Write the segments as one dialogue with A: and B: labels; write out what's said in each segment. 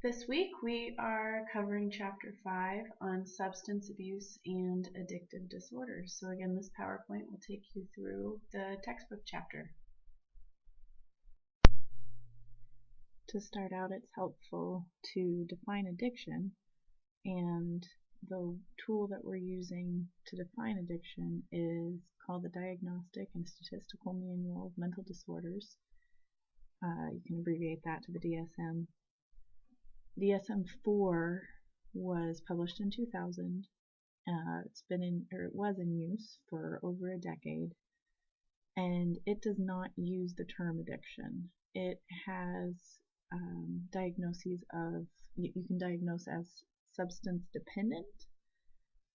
A: This week we are covering Chapter 5 on substance abuse and addictive disorders. So again, this PowerPoint will take you through the textbook chapter. To start out, it's helpful to define addiction, and the tool that we're using to define addiction is called the Diagnostic and Statistical Manual of Mental Disorders. You can abbreviate that to the DSM. DSM-4 was published in 2000. It was in use for over a decade, and it does not use the term addiction. It has diagnoses of, you can diagnose as substance dependent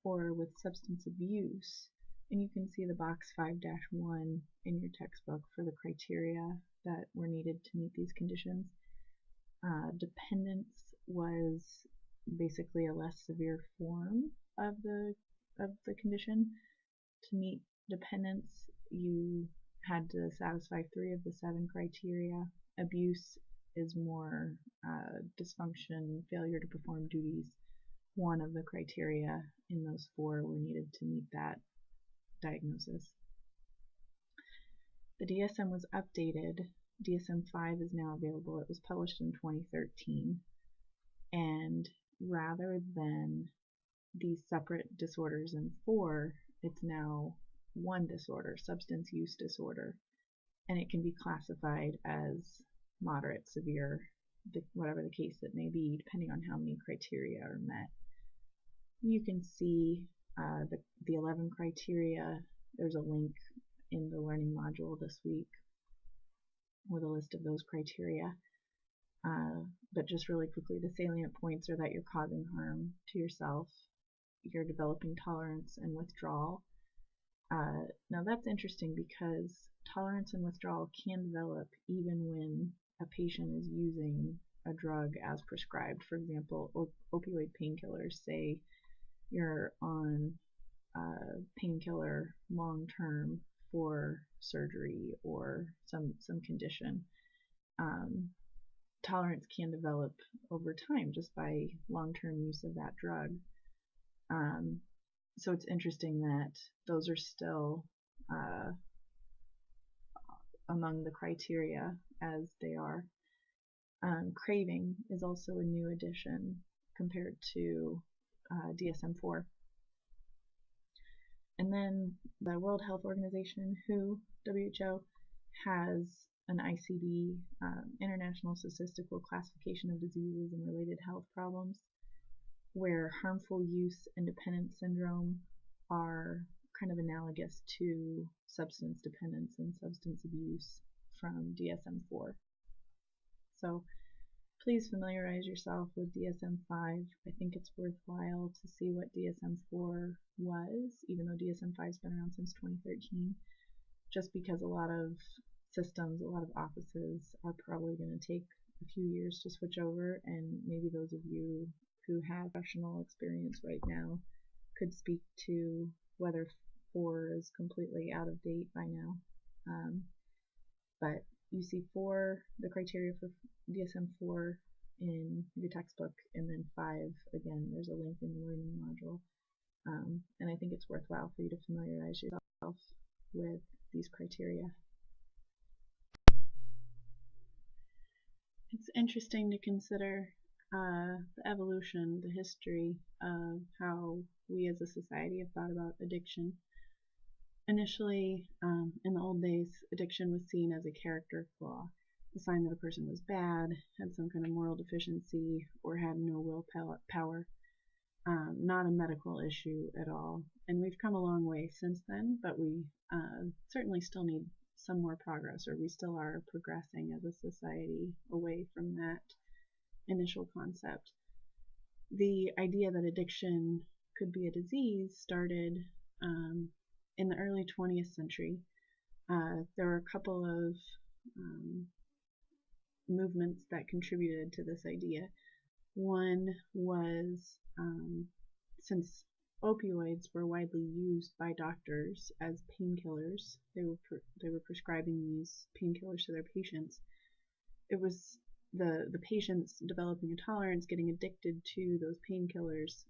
A: or with substance abuse, and you can see the box 5-1 in your textbook for the criteria that were needed to meet these conditions. Dependence was basically a less severe form of the condition. To meet dependence, you had to satisfy 3 of the 7 criteria. Abuse is more dysfunction, failure to perform duties. 1 of the criteria in those 4 were needed to meet that diagnosis. The DSM was updated. DSM-5 is now available. It was published in 2013, and rather than these separate disorders in 4, it's now 1 disorder, substance use disorder, and it can be classified as moderate, severe, whatever the case it may be, depending on how many criteria are met. You can see the 11 criteria. There's a link in the learning module this week with a list of those criteria. But just really quickly, the salient points are that you're causing harm to yourself, you're developing tolerance and withdrawal. Now that's interesting because tolerance and withdrawal can develop even when a patient is using a drug as prescribed. For example, opioid painkillers. Say you're on painkiller long term for surgery or some condition. Tolerance can develop over time just by long-term use of that drug. So it's interesting that those are still among the criteria as they are. Craving is also a new addition compared to DSM-4. And then the World Health Organization, WHO, has an ICD, International Statistical Classification of Diseases and Related Health Problems, where harmful use and dependence syndrome are kind of analogous to substance dependence and substance abuse from DSM-4. So please familiarize yourself with DSM-5. I think it's worthwhile to see what DSM-4 was, even though DSM-5 has been around since 2013, just because a lot of systems, a lot of offices are probably going to take a few years to switch over, and maybe those of you who have professional experience right now could speak to whether 4 is completely out of date by now. But you see the criteria for DSM-4 in your textbook, and then 5, again, there's a link in the learning module. And I think it's worthwhile for you to familiarize yourself with these criteria. It's interesting to consider the evolution, the history of how we as a society have thought about addiction. Initially, in the old days, addiction was seen as a character flaw, a sign that a person was bad, had some kind of moral deficiency, or had no willpower, not a medical issue at all. And we've come a long way since then, but we certainly still need some more progress, or we still are progressing as a society away from that initial concept. The idea that addiction could be a disease started in the early 20th century. There were a couple of movements that contributed to this idea. One was, since opioids were widely used by doctors as painkillers, they were prescribing these painkillers to their patients, it was the patients developing a tolerance, getting addicted to those painkillers,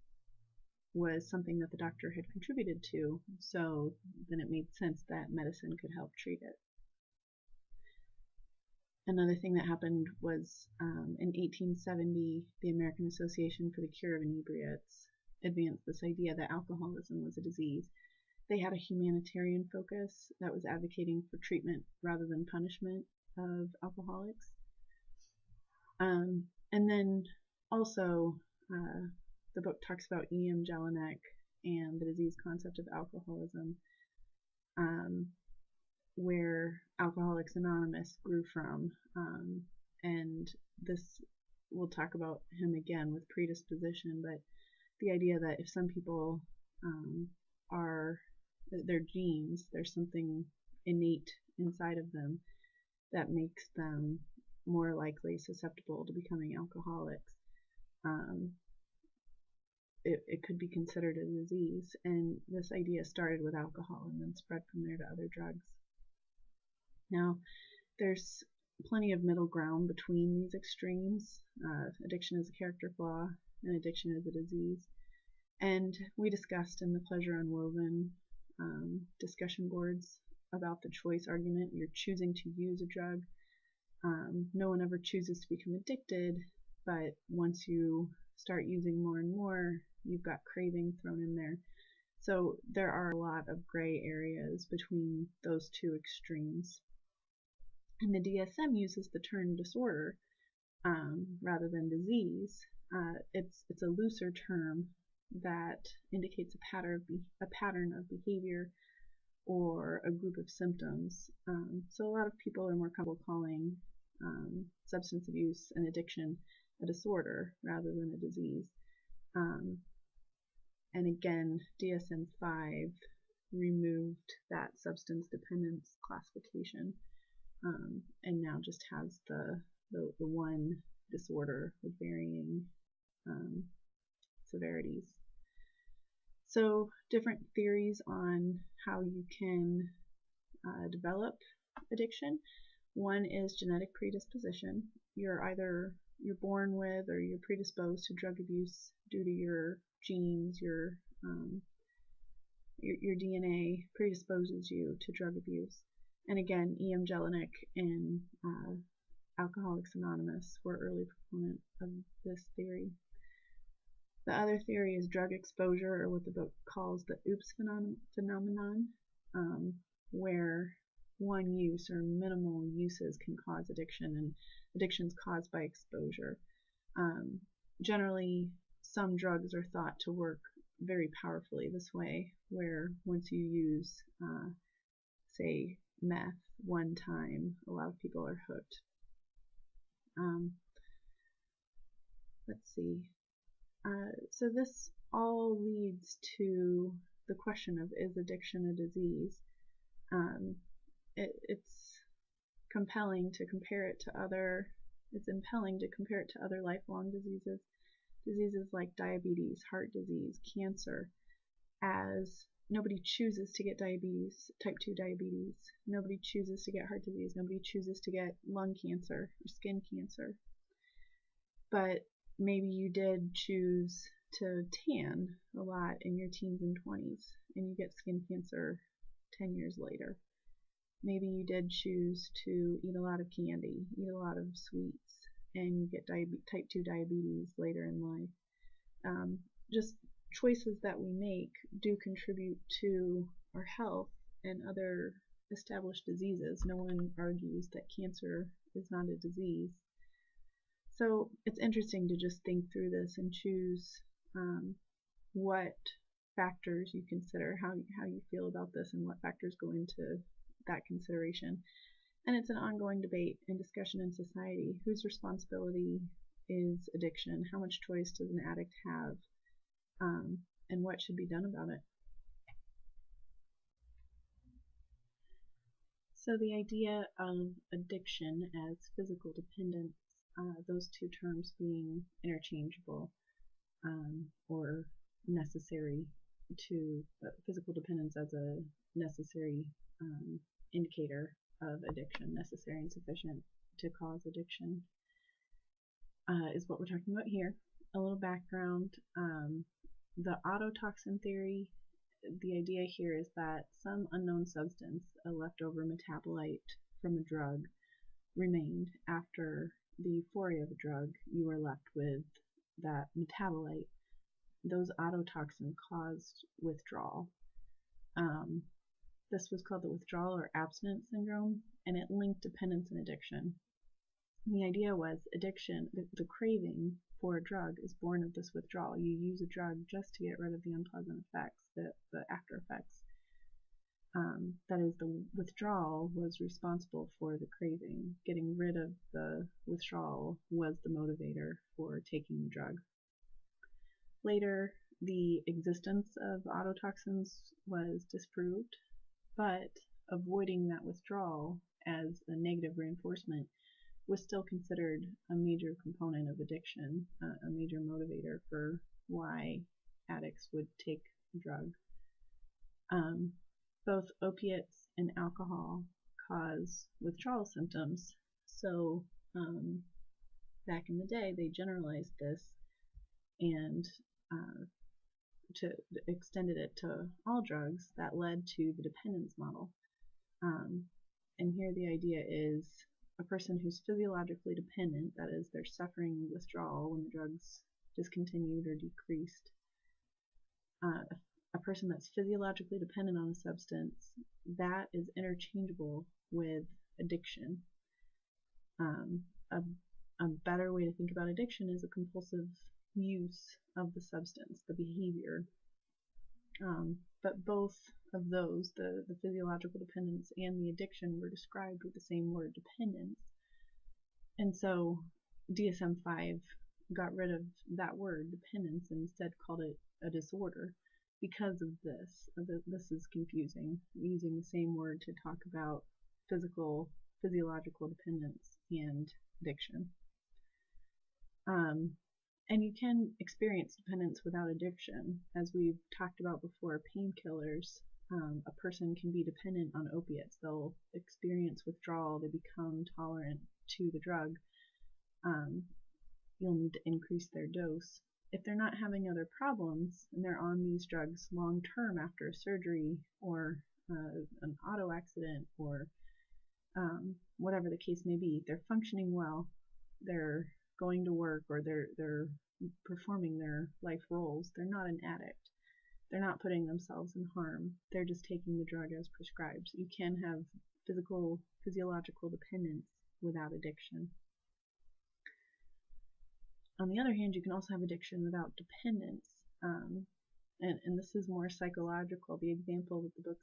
A: was something that the doctor had contributed to, so then it made sense that medicine could help treat it. Another thing that happened was in 1870, the American Association for the Cure of Inebriates advanced this idea that alcoholism was a disease. They had a humanitarian focus that was advocating for treatment rather than punishment of alcoholics. And then also, the book talks about E.M. Jelinek and the disease concept of alcoholism, where Alcoholics Anonymous grew from. And this, we'll talk about him again with predisposition, but the idea that if some people are, their genes, there's something innate inside of them that makes them more likely susceptible to becoming alcoholics. It could be considered a disease, and this idea started with alcohol and then spread from there to other drugs. Now, there's plenty of middle ground between these extremes. Addiction is a character flaw, and addiction is a disease. And we discussed in the Pleasure Unwoven discussion boards about the choice argument. You're choosing to use a drug. No one ever chooses to become addicted, but once you start using more and more, you've got craving thrown in there. So there are a lot of gray areas between those two extremes. And the DSM uses the term disorder rather than disease. It's a looser term that indicates a pattern of behavior or a group of symptoms. So a lot of people are more comfortable calling substance abuse and addiction a disorder rather than a disease. And again, DSM-5 removed that substance dependence classification, and now just has the one disorder with varying severities. So different theories on how you can develop addiction. One is genetic predisposition. You're born with or you're predisposed to drug abuse due to your genes, your DNA predisposes you to drug abuse. And again, E.M. Jelinek and Alcoholics Anonymous were early proponents of this theory. The other theory is drug exposure, or what the book calls the OOPS phenomenon, where one use or minimal uses can cause addiction, and addiction is caused by exposure. Generally, some drugs are thought to work very powerfully this way, where once you use, say, meth one time, a lot of people are hooked. Let's see. So this all leads to the question of, is addiction a disease? It's impelling to compare it to other lifelong diseases, diseases like diabetes, heart disease, cancer, as nobody chooses to get diabetes, type 2 diabetes, nobody chooses to get heart disease, nobody chooses to get lung cancer or skin cancer. But maybe you did choose to tan a lot in your teens and 20s, and you get skin cancer 10 years later. Maybe you did choose to eat a lot of candy, eat a lot of sweets, and you get type 2 diabetes later in life. Just choices that we make do contribute to our health and other established diseases. No one argues that cancer is not a disease. So it's interesting to just think through this and choose what factors you consider, how you feel about this, and what factors go into that consideration. And it's an ongoing debate and discussion in society. Whose responsibility is addiction? How much choice does an addict have? And what should be done about it? So the idea of addiction as physical dependence, those two terms being interchangeable, or necessary to physical dependence as a necessary indicator of addiction, necessary and sufficient to cause addiction. is what we're talking about here. A little background. The autotoxin theory, the idea here is that some unknown substance, a leftover metabolite from a drug, remained after the euphoria of a drug. You were left with that metabolite. Those autotoxins caused withdrawal. This was called the withdrawal or abstinence syndrome, and it linked dependence and addiction. And the idea was addiction, the craving for a drug is born of this withdrawal. You use a drug just to get rid of the unpleasant effects, the after effects. That is, the withdrawal was responsible for the craving. Getting rid of the withdrawal was the motivator for taking the drug. Later, the existence of autotoxins was disproved, but avoiding that withdrawal as a negative reinforcement was still considered a major component of addiction, a major motivator for why addicts would take a drug. Both opiates and alcohol cause withdrawal symptoms, so back in the day they generalized this and extended it to all drugs. That led to the dependence model. And here the idea is a person who's physiologically dependent, that is, they're suffering withdrawal when the drug's discontinued or decreased. A person that's physiologically dependent on a substance, that is interchangeable with addiction. A better way to think about addiction is a compulsive use of the substance, the behavior. But both of those, the physiological dependence and the addiction, were described with the same word, dependence. And so DSM-5 got rid of that word, dependence, and instead called it a disorder because of this. This is confusing, using the same word to talk about physiological dependence and addiction. And you can experience dependence without addiction. As we've talked about before, painkillers, a person can be dependent on opiates. They'll experience withdrawal, they become tolerant to the drug. You'll need to increase their dose. If they're not having other problems and they're on these drugs long term after a surgery or an auto accident or whatever the case may be, they're functioning well, they're going to work, or they're performing their life roles, they're not an addict. They're not putting themselves in harm. They're just taking the drug as prescribed. You can have physiological dependence without addiction. On the other hand, you can also have addiction without dependence. And this is more psychological. The example that the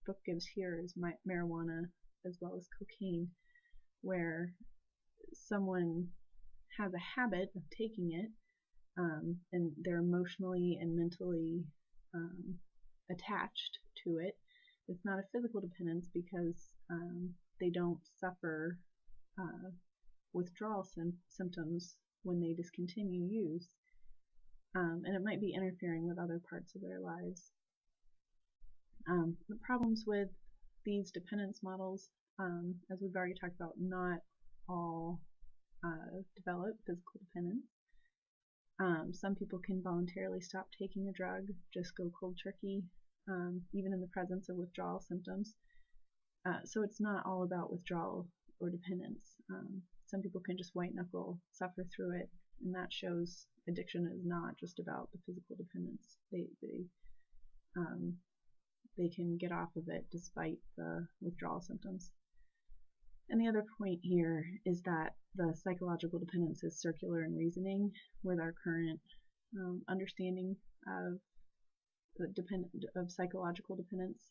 A: book gives here is marijuana as well as cocaine, where someone has a habit of taking it, and they're emotionally and mentally attached to it. It's not a physical dependence because they don't suffer withdrawal symptoms when they discontinue use, and it might be interfering with other parts of their lives. The problems with these dependence models, as we've already talked about, not all develop physical dependence. Some people can voluntarily stop taking a drug, just go cold turkey, even in the presence of withdrawal symptoms. So it's not all about withdrawal or dependence. Some people can just white knuckle, suffer through it, and that shows addiction is not just about the physical dependence. They can get off of it despite the withdrawal symptoms. And the other point here is that the psychological dependence is circular in reasoning with our current understanding of psychological dependence,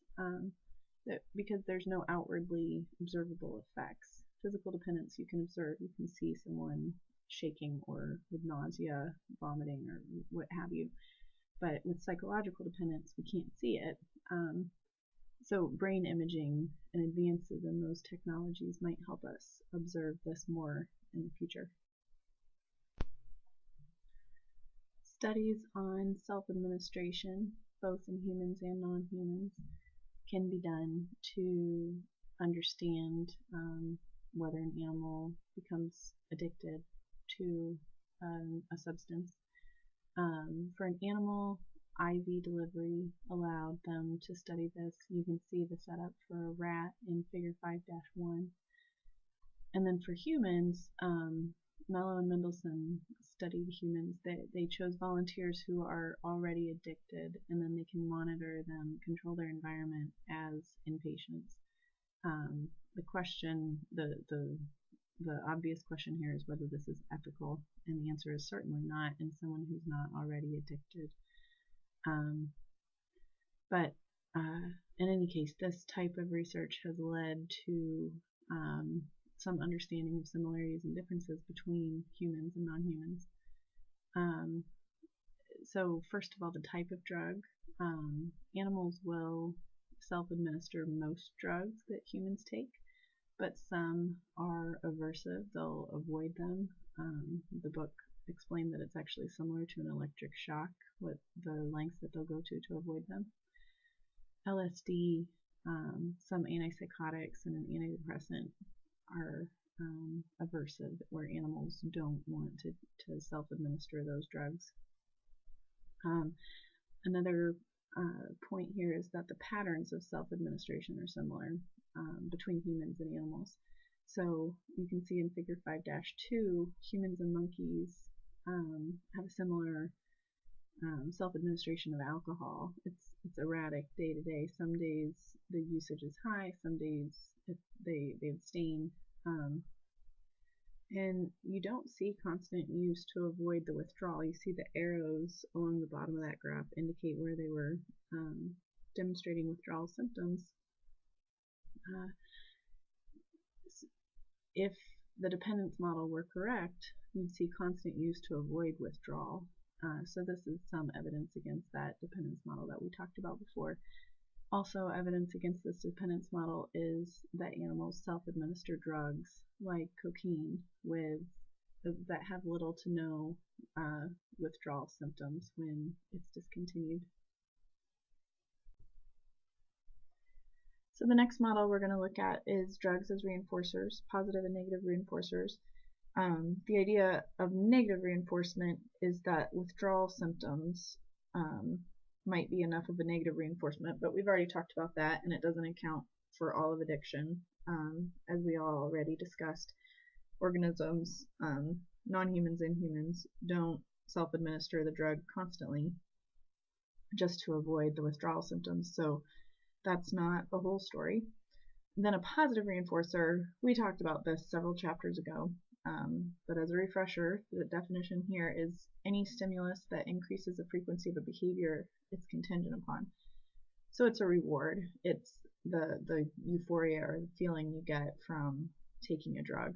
A: because there's no outwardly observable effects. Physical dependence you can observe. You can see someone shaking or with nausea, vomiting, or what have you. But with psychological dependence, we can't see it. So brain imaging and advances in those technologies might help us observe this more in the future. Studies on self-administration, both in humans and non-humans, can be done to understand whether an animal becomes addicted to a substance. For an animal, IV delivery allowed them to study this. You can see the setup for a rat in figure 5-1. And then for humans, Mello and Mendelsohn studied humans. They chose volunteers who are already addicted, and then they can monitor them, control their environment as inpatients. The question, the obvious question here is whether this is ethical, and the answer is certainly not in someone who's not already addicted. But in any case, this type of research has led to some understanding of similarities and differences between humans and non-humans. So first of all, the type of drug. Animals will self-administer most drugs that humans take, but some are aversive. They'll avoid them. The book explained that it's actually similar to an electric shock, what the lengths that they'll go to avoid them. LSD, some antipsychotics, and an antidepressant are aversive, where animals don't want to self-administer those drugs. Another point here is that the patterns of self-administration are similar between humans and animals. So you can see in figure 5-2, humans and monkeys have a similar self-administration of alcohol. It's erratic day to day. Some days the usage is high, some days they abstain. And you don't see constant use to avoid the withdrawal. You see the arrows along the bottom of that graph indicate where they were demonstrating withdrawal symptoms. If the dependence model were correct, you'd see constant use to avoid withdrawal. So this is some evidence against that dependence model that we talked about before. Also, evidence against this dependence model is that animals self-administer drugs like cocaine that have little to no withdrawal symptoms when it's discontinued. So the next model we're going to look at is drugs as reinforcers, positive and negative reinforcers. The idea of negative reinforcement is that withdrawal symptoms might be enough of a negative reinforcement, but we've already talked about that, and it doesn't account for all of addiction. As we already discussed, organisms, non-humans and humans, don't self-administer the drug constantly just to avoid the withdrawal symptoms, so that's not the whole story. Then a positive reinforcer, we talked about this several chapters ago, but as a refresher, the definition here is any stimulus that increases the frequency of a behavior it's contingent upon. So it's a reward. It's the euphoria or the feeling you get from taking a drug.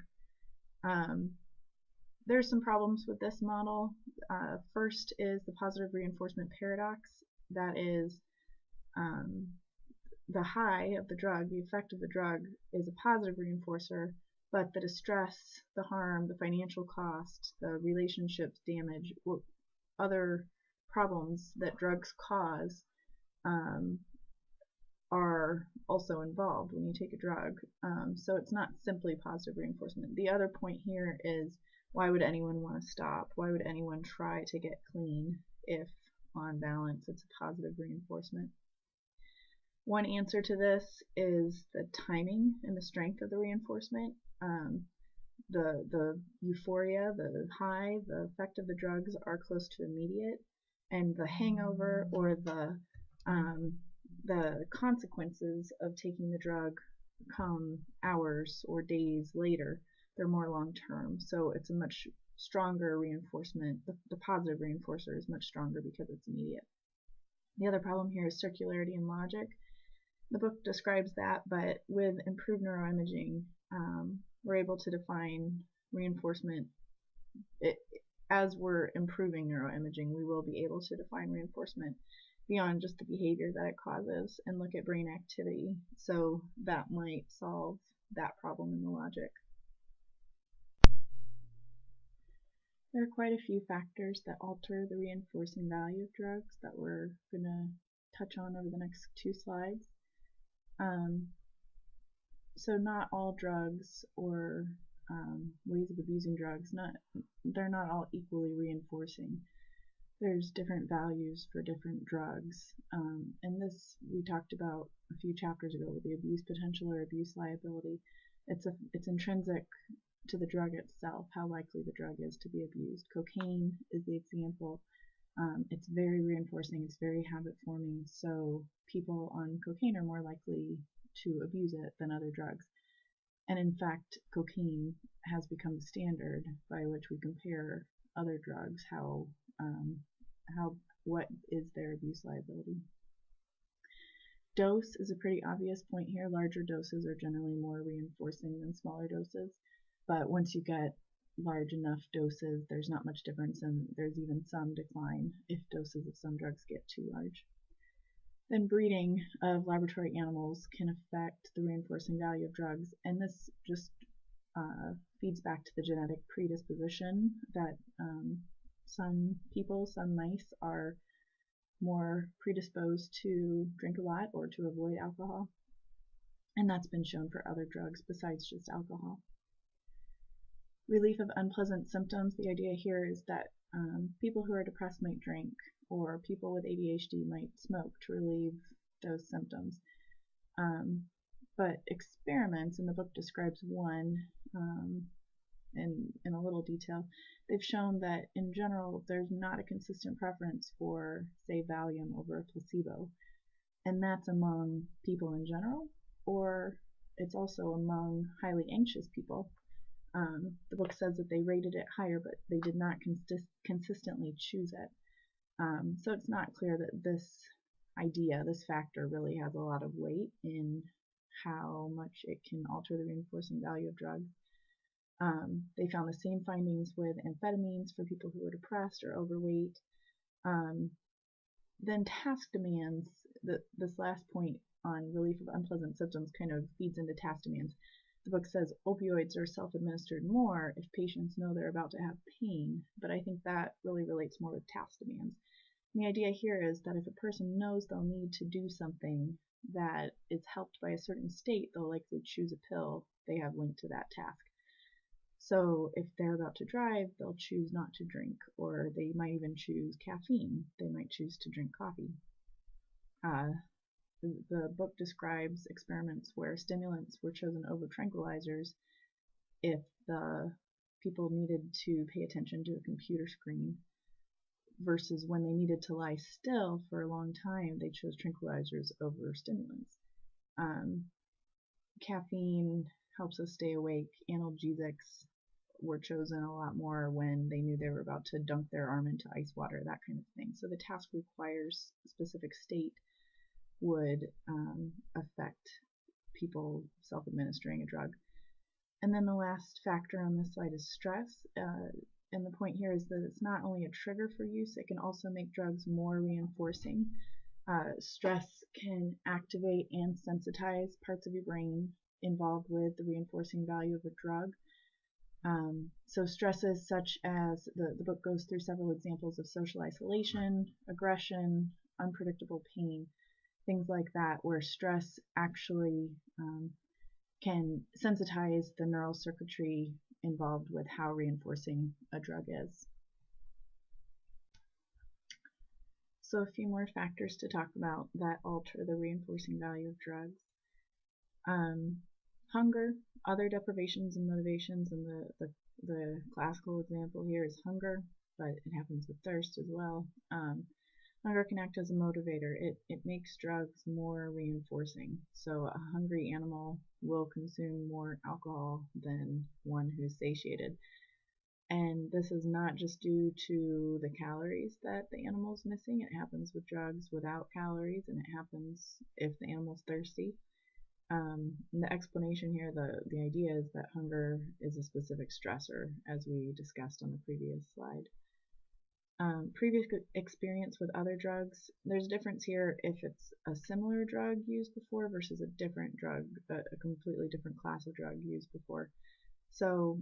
A: There's some problems with this model. First is the positive reinforcement paradox. That is, the high of the drug, the effect of the drug, is a positive reinforcer, but the distress, the harm, the financial cost, the relationships damage, other problems that drugs cause are also involved when you take a drug. So it's not simply positive reinforcement. The other point here is, why would anyone want to stop? Why would anyone try to get clean if, on balance, it's a positive reinforcement? One answer to this is the timing and the strength of the reinforcement. The euphoria, the high, the effect of the drugs are close to immediate, and the hangover or the consequences of taking the drug come hours or days later. They're more long-term, so it's a much stronger reinforcement. The positive reinforcer is much stronger because it's immediate. The other problem here is circularity and logic. The book describes that, but with improved neuroimaging, we're able to define reinforcement. As we're improving neuroimaging, we will be able to define reinforcement beyond just the behavior that it causes and look at brain activity. So that might solve that problem in the logic. There are quite a few factors that alter the reinforcing value of drugs that we're going to touch on over the next 2 slides. So not all drugs or ways of abusing drugs, they're not all equally reinforcing. There's different values for different drugs. And this we talked about a few chapters ago with the abuse potential or abuse liability. It's intrinsic to the drug itself, how likely the drug is to be abused. Cocaine is the example. It's very reinforcing, it's very habit forming, so people on cocaine are more likely to abuse it than other drugs. And in fact, cocaine has become the standard by which we compare other drugs, what is their abuse liability. Dose is a pretty obvious point here. Larger doses are generally more reinforcing than smaller doses, but once you get large enough doses, there's not much difference, and there's even some decline if doses of some drugs get too large. Then breeding of laboratory animals can affect the reinforcing value of drugs, and this just feeds back to the genetic predisposition that some people, some mice, are more predisposed to drink a lot or to avoid alcohol, and that's been shown for other drugs besides just alcohol. Relief of unpleasant symptoms. The idea here is that people who are depressed might drink, or people with ADHD might smoke to relieve those symptoms. But experiments, and the book describes one in a little detail, they've shown that in general there's not a consistent preference for, say, Valium over a placebo. And that's among people in general, or it's also among highly anxious people. The book says that they rated it higher, but they did not consistently choose it. So it's not clear that this factor really has a lot of weight in how much it can alter the reinforcing value of drugs. They found the same findings with amphetamines for people who were depressed or overweight. Then task demands, this last point on relief of unpleasant symptoms kind of feeds into task demands. The book says opioids are self-administered more if patients know they're about to have pain, but I think that really relates more with task demands. And the idea here is that if a person knows they'll need to do something that is helped by a certain state, they'll likely choose a pill they have linked to that task. So if they're about to drive, they'll choose not to drink, or they might even choose caffeine. They might choose to drink coffee. The book describes experiments where stimulants were chosen over tranquilizers if the people needed to pay attention to a computer screen, versus when they needed to lie still for a long time, they chose tranquilizers over stimulants. Caffeine helps us stay awake. Analgesics were chosen a lot more when they knew they were about to dunk their arm into ice water, that kind of thing. So the task requires a specific state would affect people self-administering a drug. And then the last factor on this slide is stress. And the point here is that it's not only a trigger for use, it can also make drugs more reinforcing. Stress can activate and sensitize parts of your brain involved with the reinforcing value of a drug. So stresses such as, the book goes through several examples of social isolation, aggression, unpredictable pain, things like that, where stress actually can sensitize the neural circuitry involved with how reinforcing a drug is. So a few more factors to talk about that alter the reinforcing value of drugs. Hunger, other deprivations and motivations, and the classical example here is hunger, but it happens with thirst as well. Hunger can act as a motivator. It makes drugs more reinforcing. So a hungry animal will consume more alcohol than one who's satiated. And this is not just due to the calories that the animal's missing. It happens with drugs without calories, and it happens if the animal's thirsty. The explanation here, the idea is that hunger is a specific stressor, as we discussed on the previous slide. Previous experience with other drugs, there's a difference here if it's a similar drug used before versus a different drug, a completely different class of drug used before. So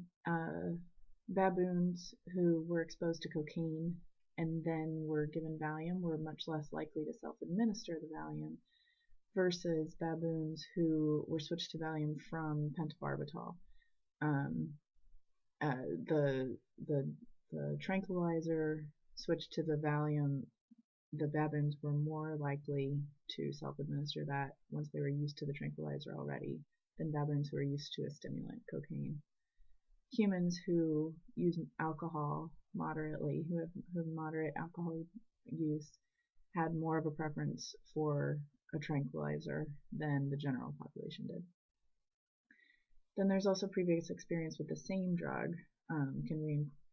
A: baboons who were exposed to cocaine and then were given Valium were much less likely to self-administer the Valium versus baboons who were switched to Valium from pentobarbital. the tranquilizer switched to the Valium, the baboons were more likely to self-administer that once they were used to the tranquilizer already than baboons who are used to a stimulant, cocaine. Humans who use alcohol moderately, who have moderate alcohol use, had more of a preference for a tranquilizer than the general population did. Then there's also previous experience with the same drug.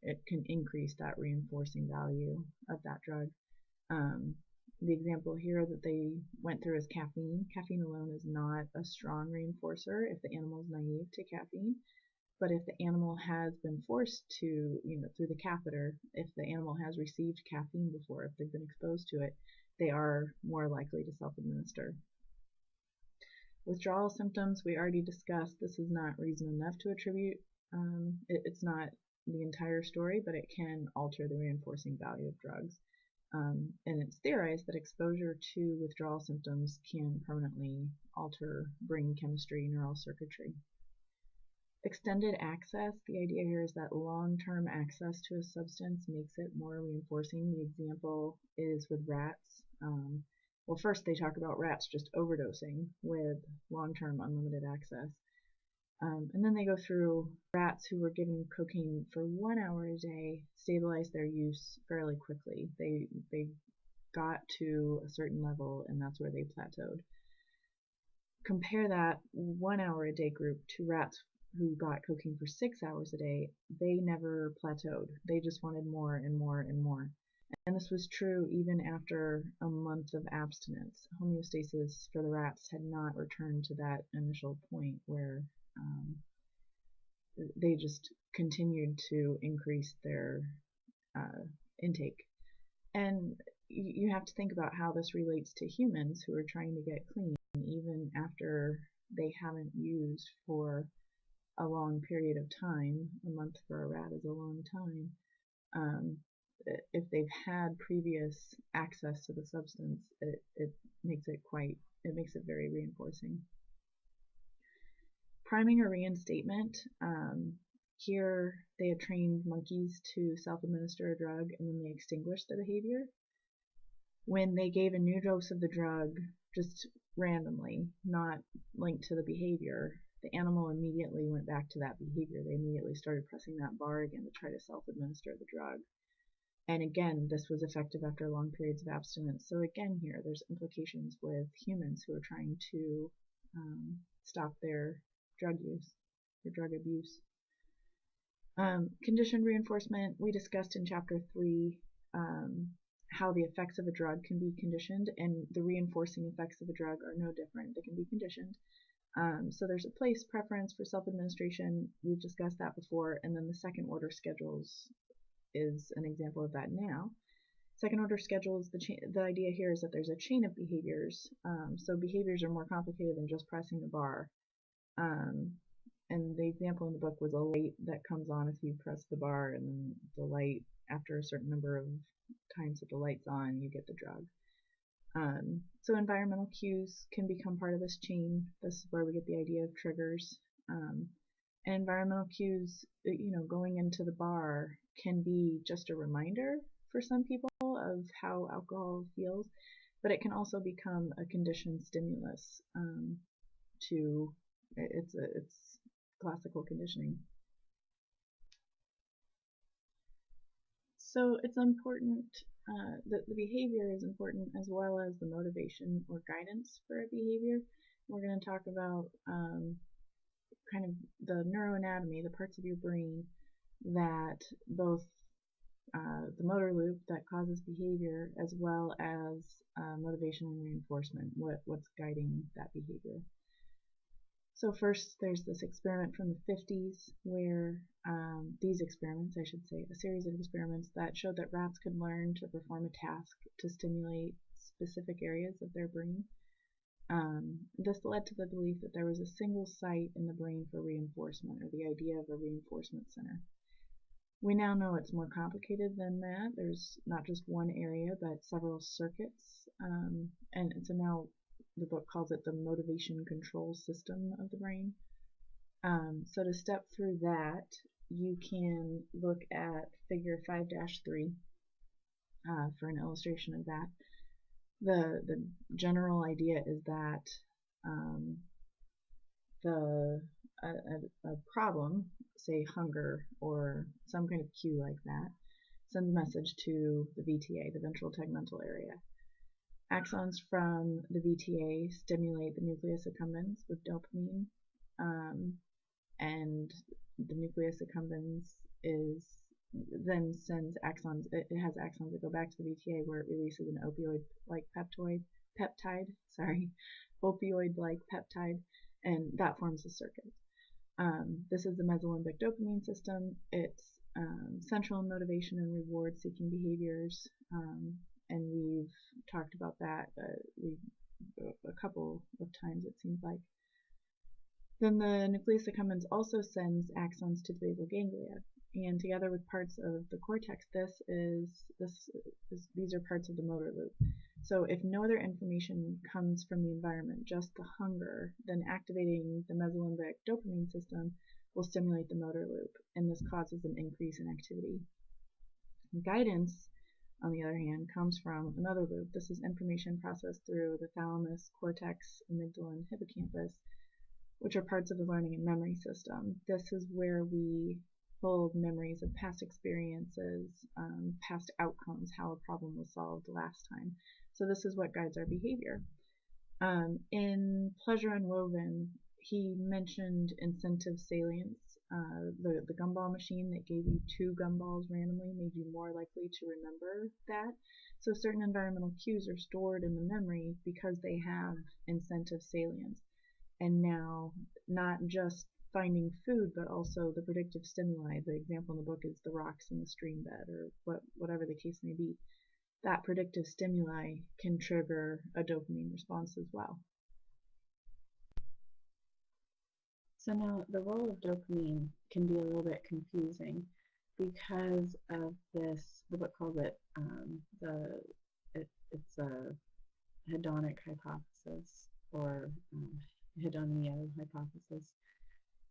A: It can increase that reinforcing value of that drug. The example here that they went through is caffeine. Caffeine alone is not a strong reinforcer if the animal is naive to caffeine. But if the animal has been forced to, through the catheter, if the animal has received caffeine before, if they've been exposed to it, they are more likely to self-administer. Withdrawal symptoms, we already discussed. This is not reason enough to attribute. It's not the entire story, but it can alter the reinforcing value of drugs. And it's theorized that exposure to withdrawal symptoms can permanently alter brain chemistry, neural circuitry. Extended access, the idea here is that long-term access to a substance makes it more reinforcing. The example is with rats. Well, first they talk about rats just overdosing with long-term unlimited access. And then they go through rats who were given cocaine for 1 hour a day, stabilized their use fairly quickly. They got to a certain level, and that's where they plateaued. Compare that 1 hour a day group to rats who got cocaine for 6 hours a day. They never plateaued. They just wanted more and more and more. And this was true even after a month of abstinence. Homeostasis for the rats had not returned to that initial point where they just continued to increase their intake. And you have to think about how this relates to humans who are trying to get clean, even after they haven't used for a long period of time. A month for a rat is a long time. If they've had previous access to the substance, it makes it very reinforcing. Priming or reinstatement. Here they had trained monkeys to self-administer a drug and then they extinguished the behavior. When they gave a new dose of the drug, just randomly, not linked to the behavior, the animal immediately went back to that behavior. They immediately started pressing that bar again to try to self-administer the drug. And again, this was effective after long periods of abstinence. So again here, there's implications with humans who are trying to stop their drug use or drug abuse. Conditioned reinforcement, we discussed in chapter 3 how the effects of a drug can be conditioned, and the reinforcing effects of a drug are no different. They can be conditioned. So there's a place preference for self-administration. We've discussed that before, and then the second order schedules is an example of that now. Second order schedules, the idea here is that there's a chain of behaviors. So behaviors are more complicated than just pressing the bar. And the example in the book was a light that comes on if you press the bar, and then the light, after a certain number of times that the light's on, you get the drug. So environmental cues can become part of this chain. This is where we get the idea of triggers. And environmental cues, going into the bar can be just a reminder for some people of how alcohol feels, but it can also become a conditioned stimulus. It's classical conditioning. So it's important that the behavior is important as well as the motivation or guidance for a behavior. We're going to talk about kind of the neuroanatomy, the parts of your brain that both the motor loop that causes behavior as well as motivation and reinforcement, what's guiding that behavior. So first, there's this experiment from the 50s where these experiments, I should say, a series of experiments that showed that rats could learn to perform a task to stimulate specific areas of their brain. This led to the belief that there was a single site in the brain for reinforcement, or the idea of a reinforcement center. We now know it's more complicated than that. There's not just one area, but several circuits, and so now the book calls it the motivation control system of the brain. So to step through that, you can look at figure 5-3 for an illustration of that. The general idea is that um, the a problem, say hunger or some kind of cue like that, sends a message to the VTA, the ventral tegmental area. Axons from the VTA stimulate the nucleus accumbens with dopamine, and the nucleus accumbens is then sends axons. It has axons that go back to the VTA where it releases an opioid-like peptide. Sorry, opioid-like peptide, and that forms a circuit. This is the mesolimbic dopamine system. It's central in motivation and reward-seeking behaviors, and we've talked about that a couple of times, it seems like. Then the nucleus accumbens also sends axons to the basal ganglia, and together with parts of the cortex, these are parts of the motor loop. So if no other information comes from the environment, just the hunger, then activating the mesolimbic dopamine system will stimulate the motor loop, and this causes an increase in activity. Guidance, on the other hand, comes from another loop. This is information processed through the thalamus, cortex, amygdala, and hippocampus, which are parts of the learning and memory system. This is where we hold memories of past experiences, past outcomes, how a problem was solved last time. So this is what guides our behavior. In Pleasure Unwoven, he mentioned incentive salience. The gumball machine that gave you 2 gumballs randomly made you more likely to remember that. So certain environmental cues are stored in the memory because they have incentive salience. And now, not just finding food, but also the predictive stimuli. The example in the book is the rocks in the stream bed, or whatever the case may be. That predictive stimuli can trigger a dopamine response as well.
B: So now the role of dopamine can be a little bit confusing because of this, the book calls it, it's a hedonic hypothesis, or hedonio hypothesis.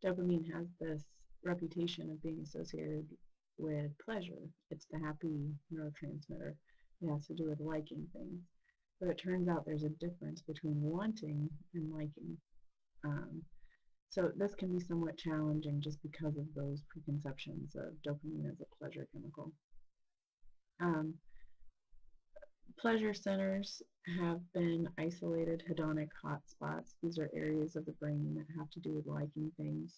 B: Dopamine has this reputation of being associated with pleasure. It's the happy neurotransmitter. It has to do with liking things. But it turns out there's a difference between wanting and liking. So this can be somewhat challenging just because of those preconceptions of dopamine as a pleasure chemical. Pleasure centers have been isolated hedonic hotspots. These are areas of the brain that have to do with liking things.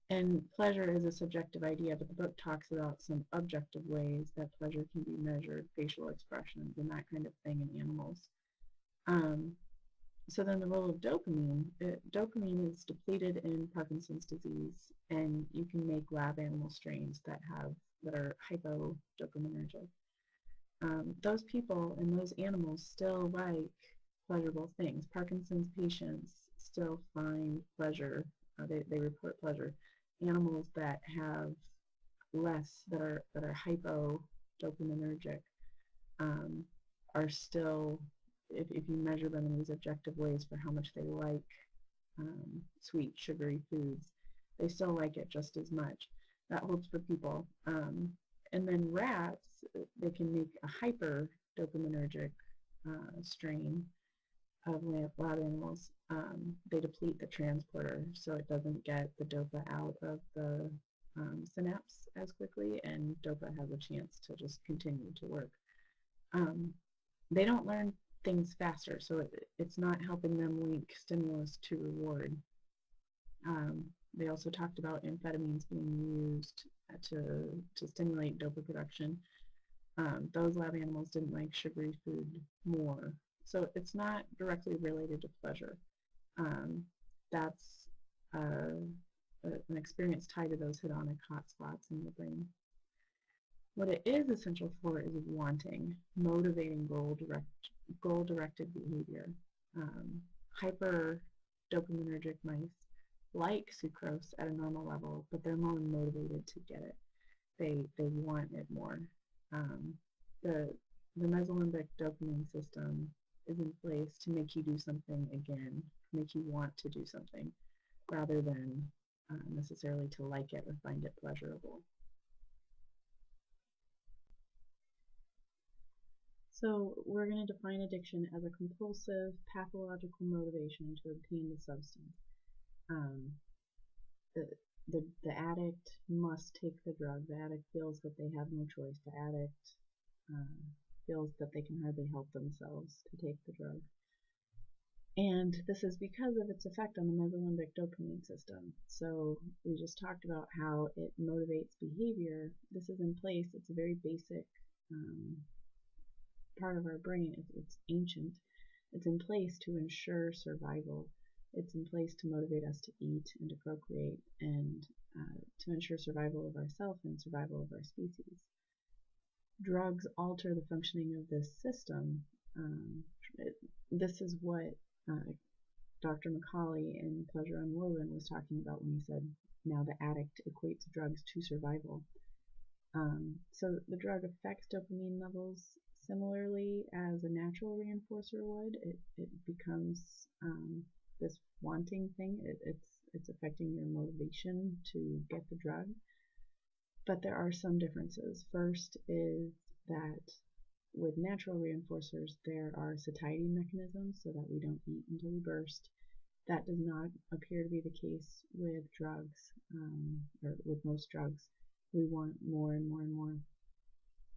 B: And pleasure is a subjective idea, but the book talks about some objective ways that pleasure can be measured, facial expressions, and that kind of thing in animals. So then the role of dopamine, dopamine is depleted in Parkinson's disease, and you can make lab animal strains that are hypodopaminergic. Those people and those animals still like pleasurable things. Parkinson's patients still find pleasure. They report pleasure. Animals that have less, that are hypodopaminergic, are still, if you measure them in these objective ways for how much they like sweet, sugary foods, they still like it just as much. That holds for people. And then rats, they can make a hyper-dopaminergic strain of lab animals. They deplete the transporter so it doesn't get the dopa out of the synapse as quickly, and dopa has a chance to just continue to work. They don't learn things faster, so it's not helping them link stimulus to reward. They also talked about amphetamines being used to stimulate dopa production. Those lab animals didn't like sugary food more. So it's not directly related to pleasure. That's an experience tied to those hedonic hotspots in the brain. What it is essential for is wanting, motivating goal-directed behavior. Hyper-dopaminergic mice like sucrose at a normal level, but they're more motivated to get it. They want it more. The mesolimbic dopamine system is in place to make you do something again, make you want to do something, rather than necessarily to like it or find it pleasurable.
A: So we're going to define addiction as a compulsive, pathological motivation to obtain the substance. Um, the, the addict must take the drug. The addict feels that they have no choice. The addict feels that they can hardly help themselves to take the drug. And this is because of its effect on the mesolimbic dopamine system. So we just talked about how it motivates behavior. This is in place. It's a very basic part of our brain. It's ancient. It's in place to ensure survival. It's in place to motivate us to eat and to procreate and to ensure survival of ourselves and survival of our species. Drugs alter the functioning of this system. This is what Dr. Macaulay in Pleasure Unwoven was talking about when he said, now the addict equates drugs to survival. So the drug affects dopamine levels similarly as a natural reinforcer would. It becomes this wanting thing. It's affecting your motivation to get the drug. But there are some differences. First is that with natural reinforcers, there are satiety mechanisms so that we don't eat until we burst. That does not appear to be the case with drugs, or with most drugs. We want more and more and more.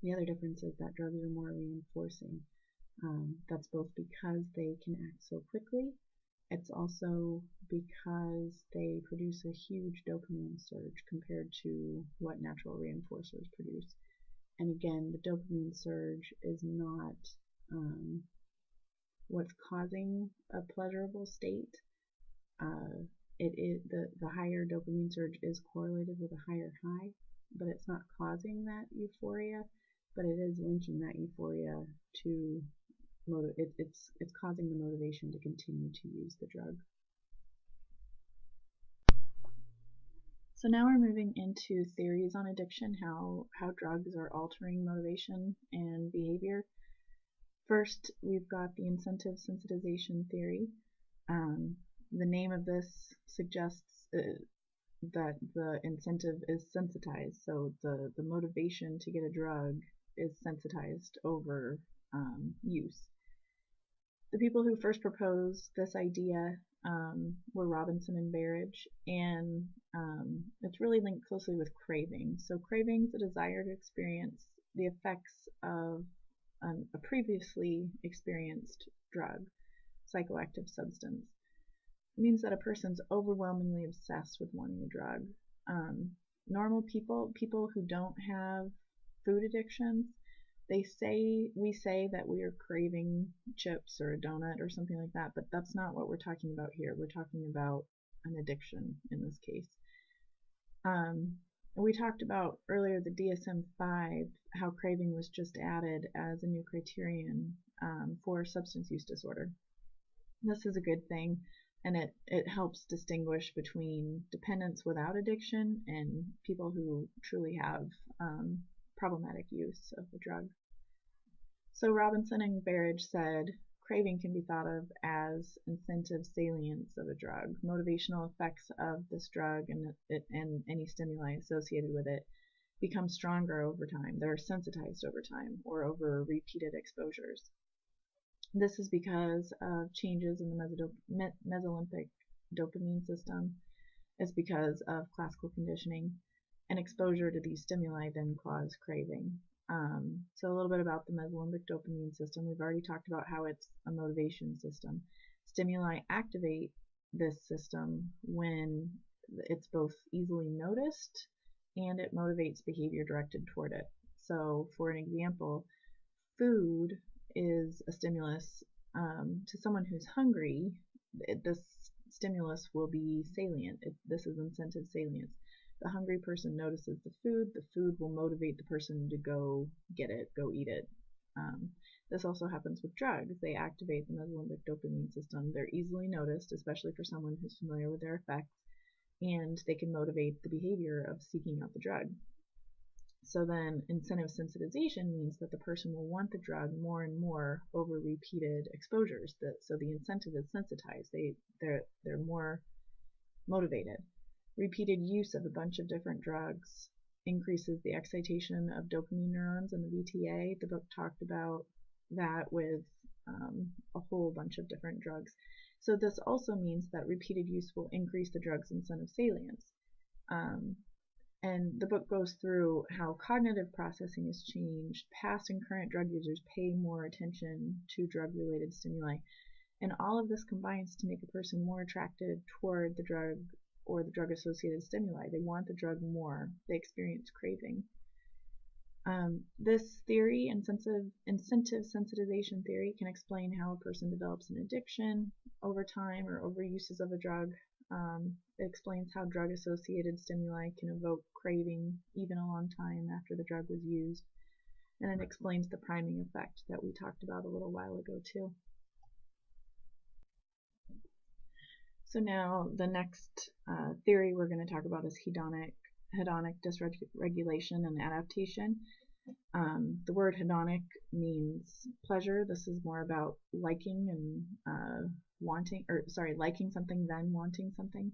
A: The other difference is that drugs are more reinforcing. That's both because they can act so quickly. It's also because they produce a huge dopamine surge compared to what natural reinforcers produce. And again, the dopamine surge is not what's causing a pleasurable state. The higher dopamine surge is correlated with a higher high, but it's not causing that euphoria, but it is linking that euphoria to it's causing the motivation to continue to use the drug. So now we're moving into theories on addiction, how drugs are altering motivation and behavior. First, we've got the incentive sensitization theory. The name of this suggests that the incentive is sensitized, so the motivation to get a drug is sensitized over use. The people who first proposed this idea were Robinson and Berridge, and it's really linked closely with craving. So craving is a desire to experience the effects of a previously experienced drug, psychoactive substance. It means that a person's overwhelmingly obsessed with wanting a drug. Normal people who don't have food addictions, we say that we are craving chips or a donut or something like that, but that's not what we're talking about here. We're talking about an addiction in this case. We talked about earlier the DSM-5, how craving was just added as a new criterion for substance use disorder. This is a good thing, and it helps distinguish between dependence without addiction and people who truly have problematic use of the drug. So Robinson and Berridge said craving can be thought of as incentive salience of a drug. Motivational effects of this drug and any stimuli associated with it become stronger over time. They're sensitized over time or over repeated exposures. This is because of changes in the mesolimbic dopamine system. It's because of classical conditioning, and exposure to these stimuli then cause craving. So a little bit about the mesolimbic dopamine system. We've already talked about how it's a motivation system. Stimuli activate this system when it's both easily noticed and it motivates behavior directed toward it. So for an example, food is a stimulus. To someone who's hungry, this stimulus will be salient. This is incentive salience. The hungry person notices the food will motivate the person to go get it, go eat it. This also happens with drugs. They activate the mesolimbic dopamine system. They're easily noticed, especially for someone who's familiar with their effects, and they can motivate the behavior of seeking out the drug. So then incentive sensitization means that the person will want the drug more and more over repeated exposures. So the incentive is sensitized. They're more motivated. Repeated use of a bunch of different drugs increases the excitation of dopamine neurons in the VTA. The book talked about that with a whole bunch of different drugs. So this also means that repeated use will increase the drug's incentive salience. And the book goes through how cognitive processing has changed. Past and current drug users pay more attention to drug-related stimuli. And all of this combines to make a person more attracted toward the drug or the drug-associated stimuli. They want the drug more. They experience craving. This theory, incentive sensitization theory, can explain how a person develops an addiction over time or overuses of a drug. It explains how drug-associated stimuli can evoke craving even a long time after the drug was used. And it explains the priming effect that we talked about a little while ago too. So now the next theory we're going to talk about is hedonic dysregulation and adaptation. The word hedonic means pleasure. This is more about liking and liking something than wanting something.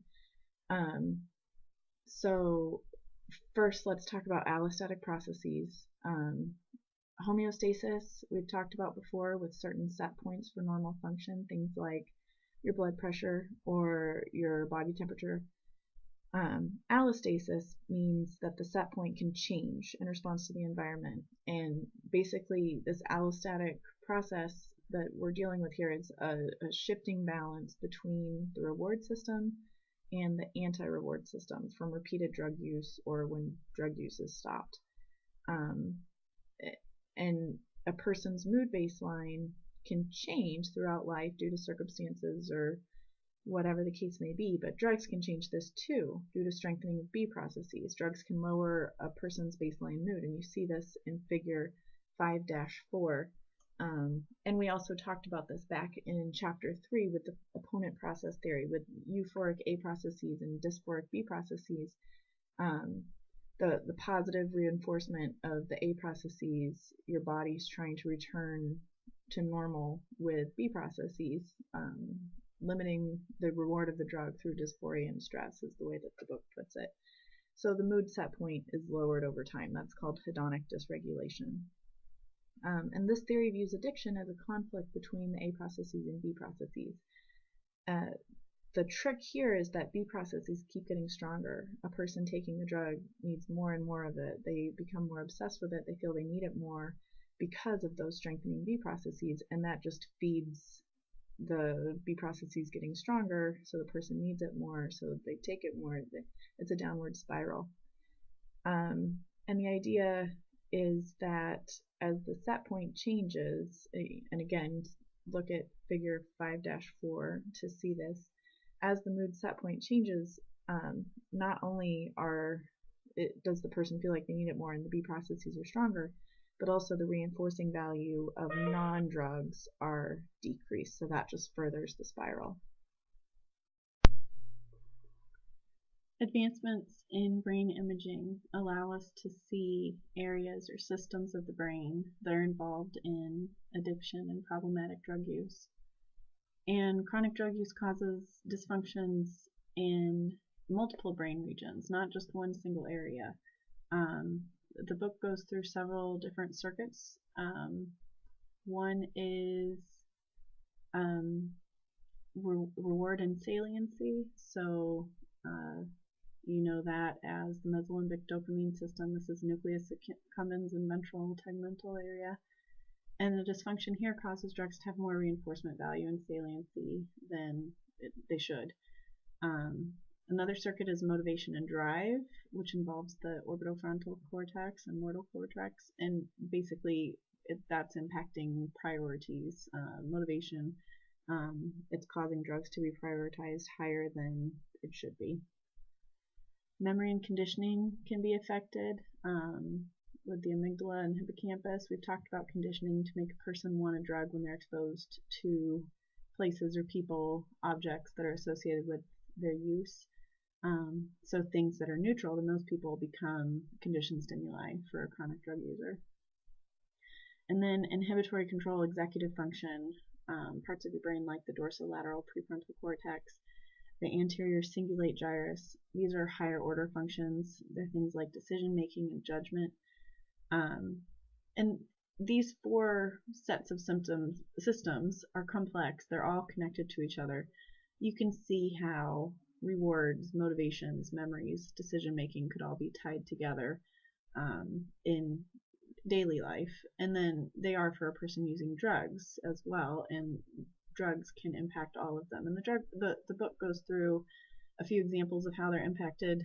A: So first, let's talk about allostatic processes. Homeostasis, we've talked about before with certain set points for normal function, things like your blood pressure or your body temperature. Allostasis means that the set point can change in response to the environment. And basically, this allostatic process that we're dealing with here is a shifting balance between the reward system and the anti-reward system from repeated drug use or when drug use is stopped. And a person's mood baseline can change throughout life due to circumstances or whatever the case may be, but drugs can change this too due to strengthening of B processes. Drugs can lower a person's baseline mood, and you see this in figure 5-4. And we also talked about this back in chapter 3 with the opponent process theory with euphoric A processes and dysphoric B processes. The positive reinforcement of the A processes, your body's trying to return to normal with B processes, limiting the reward of the drug through dysphoria and stress is the way that the book puts it. So the mood set point is lowered over time. That's called hedonic dysregulation. And this theory views addiction as a conflict between the A processes and B processes. The trick here is that B processes keep getting stronger. A person taking the drug needs more and more of it. They become more obsessed with it. They feel they need it more because of those strengthening B processes, and that just feeds the B processes getting stronger, so the person needs it more, so they take it more. It's a downward spiral. And the idea is that as the set point changes, and again, look at figure 5-4 to see this, as the mood set point changes, not only does the person feel like they need it more and the B processes are stronger, but also the reinforcing value of non-drugs are decreased, so that just furthers the spiral. Advancements in brain imaging allow us to see areas or systems of the brain that are involved in addiction and problematic drug use. And chronic drug use causes dysfunctions in multiple brain regions, not just one single area. The book goes through several different circuits. One is reward and saliency. So you know that as the mesolimbic dopamine system. This is nucleus accumbens and ventral tegmental area. And the dysfunction here causes drugs to have more reinforcement value and saliency than they should. Another circuit is motivation and drive, which involves the orbitofrontal cortex and mortal cortex, and basically that's impacting priorities. Motivation, it's causing drugs to be prioritized higher than it should be. Memory and conditioning can be affected with the amygdala and hippocampus. We've talked about conditioning to make a person want a drug when they're exposed to places or people, objects that are associated with their use. So things that are neutral to most people become conditioned stimuli for a chronic drug user. And then inhibitory control, executive function, parts of your brain like the dorsolateral prefrontal cortex. the anterior cingulate gyrus. These are higher order functions. They're things like decision making and judgment. And these four sets of systems are complex. They're all connected to each other. You can see how rewards, motivations, memories, decision making could all be tied together in daily life. And then they are for a person using drugs as well, and drugs can impact all of them. And the book goes through a few examples of how they're impacted.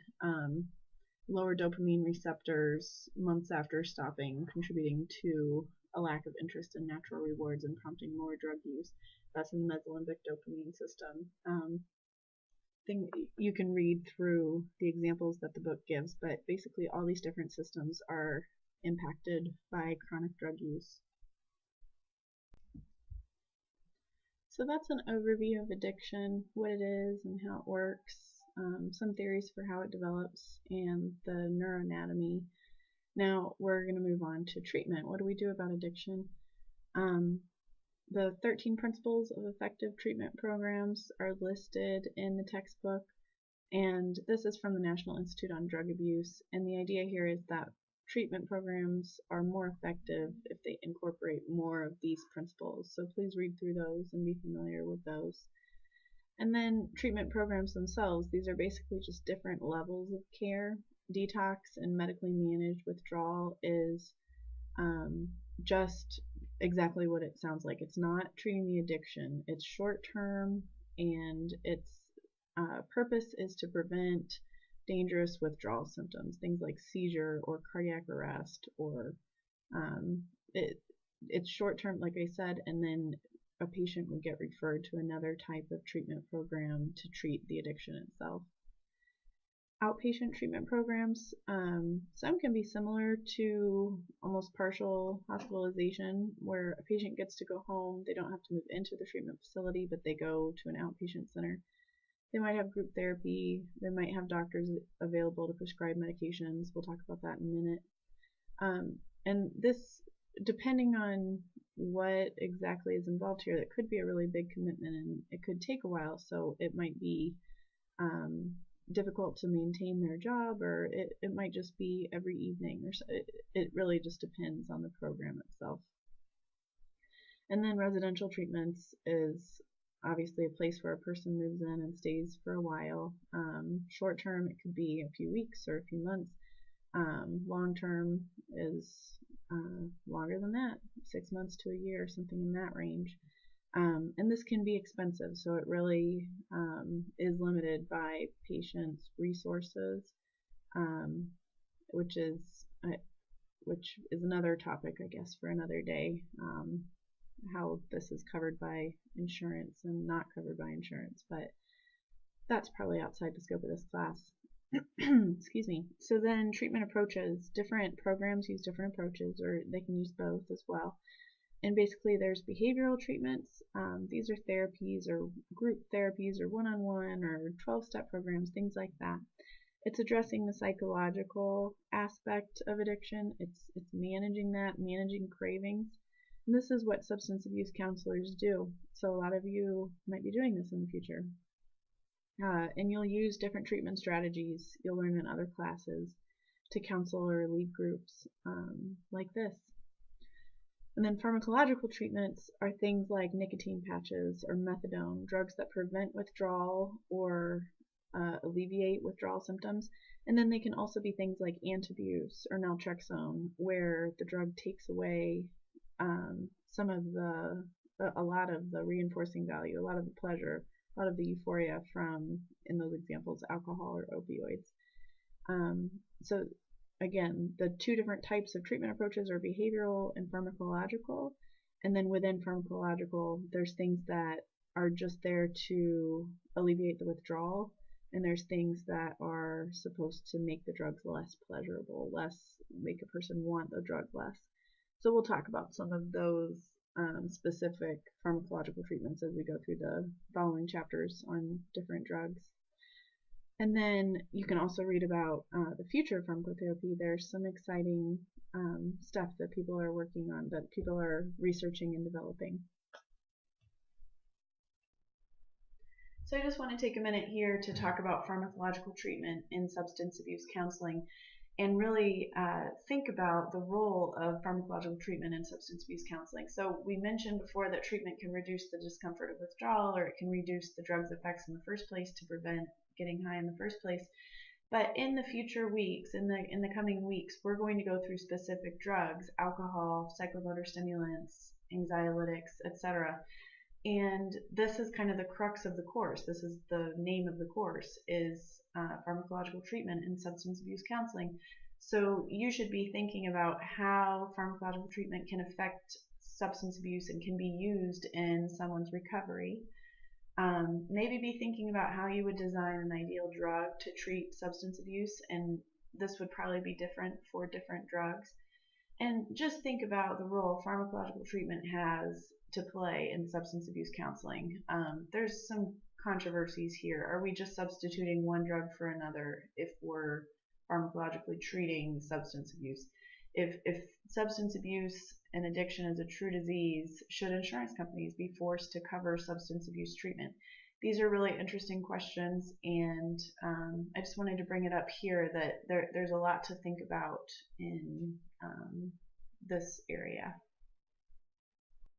A: Lower dopamine receptors months after stopping, contributing to a lack of interest in natural rewards and prompting more drug use. That's in the mesolimbic dopamine system. You can read through the examples that the book gives, but basically all these different systems are impacted by chronic drug use. So that's an overview of addiction, what it is and how it works, some theories for how it develops, and the neuroanatomy. Now we're going to move on to treatment. What do we do about addiction? The 13 principles of effective treatment programs are listed in the textbook, and this is from the National Institute on Drug Abuse, and the idea here is that treatment programs are more effective if they incorporate more of these principles. So please read through those and be familiar with those. And then treatment programs themselves, these are basically just different levels of care. Detox and medically managed withdrawal is just exactly what it sounds like. It's not treating the addiction. It's short term, and its purpose is to prevent dangerous withdrawal symptoms, things like seizure or cardiac arrest, or it's short term, like I said, and then a patient would get referred to another type of treatment program to treat the addiction itself. Outpatient treatment programs, some can be similar to almost partial hospitalization, where a patient gets to go home. They don't have to move into the treatment facility, but they go to an outpatient center. They might have group therapy. They might have doctors available to prescribe medications. We'll talk about that in a minute. And this, depending on what exactly is involved here, that could be a really big commitment, and it could take a while, so it might be difficult to maintain their job, or it might just be every evening, or so. It really just depends on the program itself. And then residential treatments is obviously a place where a person moves in and stays for a while. Short term, it could be a few weeks or a few months. Long term is longer than that, 6 months to a year, something in that range. And this can be expensive, so it really is limited by patients' resources, which is another topic, I guess, for another day. How this is covered by insurance and not covered by insurance, but that's probably outside the scope of this class. Excuse me. So then treatment approaches. Different programs use different approaches, or they can use both as well. And basically there's behavioral treatments. These are therapies or group therapies or one-on-one or 12-step programs, things like that. It's addressing the psychological aspect of addiction. It's managing that, managing cravings. And this is what substance abuse counselors do. So a lot of you might be doing this in the future. And you'll use different treatment strategies you'll learn in other classes to counsel or lead groups like this. And then pharmacological treatments are things like nicotine patches or methadone, drugs that prevent withdrawal or alleviate withdrawal symptoms. And then they can also be things like antabuse or naltrexone, where the drug takes away a lot of the reinforcing value, a lot of the pleasure, a lot of the euphoria from, in those examples, alcohol or opioids. So again, the two different types of treatment approaches are behavioral and pharmacological. And then within pharmacological, there's things that are just there to alleviate the withdrawal, and there's things that are supposed to make the drugs less pleasurable, make a person want the drug less. So we'll talk about some of those specific pharmacological treatments as we go through the following chapters on different drugs. And then you can also read about the future of pharmacotherapy. There's some exciting stuff that people are working on, that people are researching and developing. So I just want to take a minute here to talk about pharmacological treatment in substance abuse counseling and really think about the role of pharmacological treatment in substance abuse counseling. So we mentioned before that treatment can reduce the discomfort of withdrawal, or it can reduce the drug's effects in the first place to prevent getting high in the first place. But in the future weeks, in the coming weeks, we're going to go through specific drugs, alcohol, psychomotor stimulants, anxiolytics, etc. And this is kind of the crux of the course. This is the name of the course, is pharmacological treatment in substance abuse counseling. So you should be thinking about how pharmacological treatment can affect substance abuse and can be used in someone's recovery. Maybe be thinking about how you would design an ideal drug to treat substance abuse, and this would probably be different for different drugs. And just think about the role pharmacological treatment has to play in substance abuse counseling. There's some controversies here. Are we just substituting one drug for another if we're pharmacologically treating substance abuse? If substance abuse and addiction is a true disease, should insurance companies be forced to cover substance abuse treatment? These are really interesting questions, and I just wanted to bring it up here that there's a lot to think about in this area.